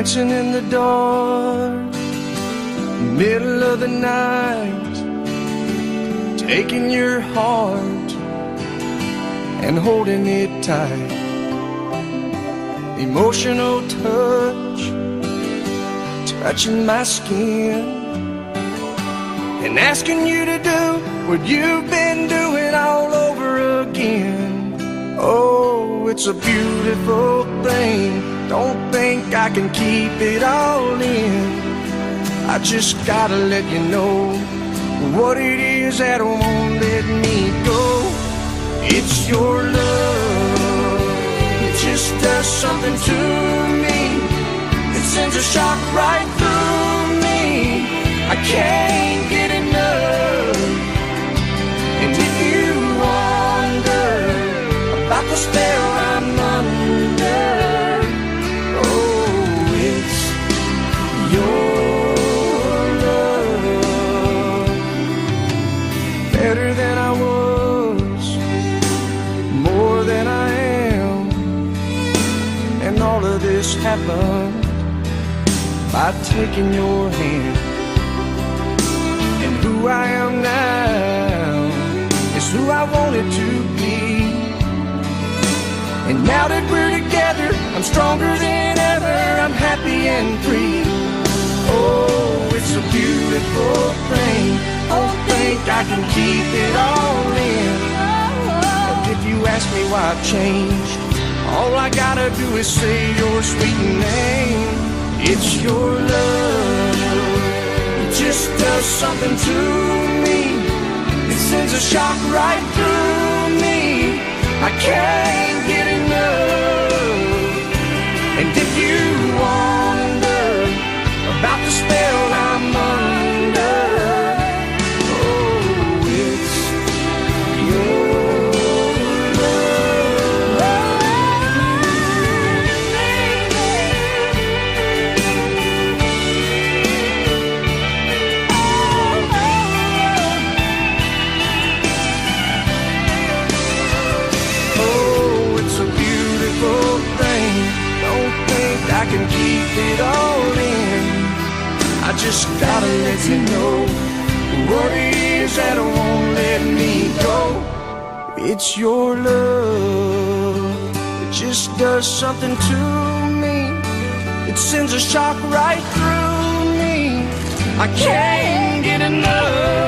dancing in the dark, middle of the night, taking your heart and holding it tight. Emotional touch, touching my skin, and asking you to do what you've been doing all over again. Oh, it's a beautiful thing. Don't think I can keep it all in. I just gotta let you know what it is that won't let me go. It's your love. It just does something to me. It sends a shock right through me. I can't get enough. And if you wonder about the spell I'm under, oh, it's your love. Better than I was, more than I am, and all of this happened by taking your hand. And who I am now is who I wanted to be. And now that we're together, I'm stronger than ever. I'm happy and free. Oh, it's a beautiful thing. Don't think I can keep it all in. And if you ask me why I've changed, all I gotta do is say your sweet name. It's your love. It just does something to me. It sends a shock right through me. I can't get enough. And if you wonder about the spell I'm under, oh, it's your I can keep it all in. I just gotta let you know what it is that won't let me go. It's your love. It just does something to me. It sends a shock right through me. I can't get enough.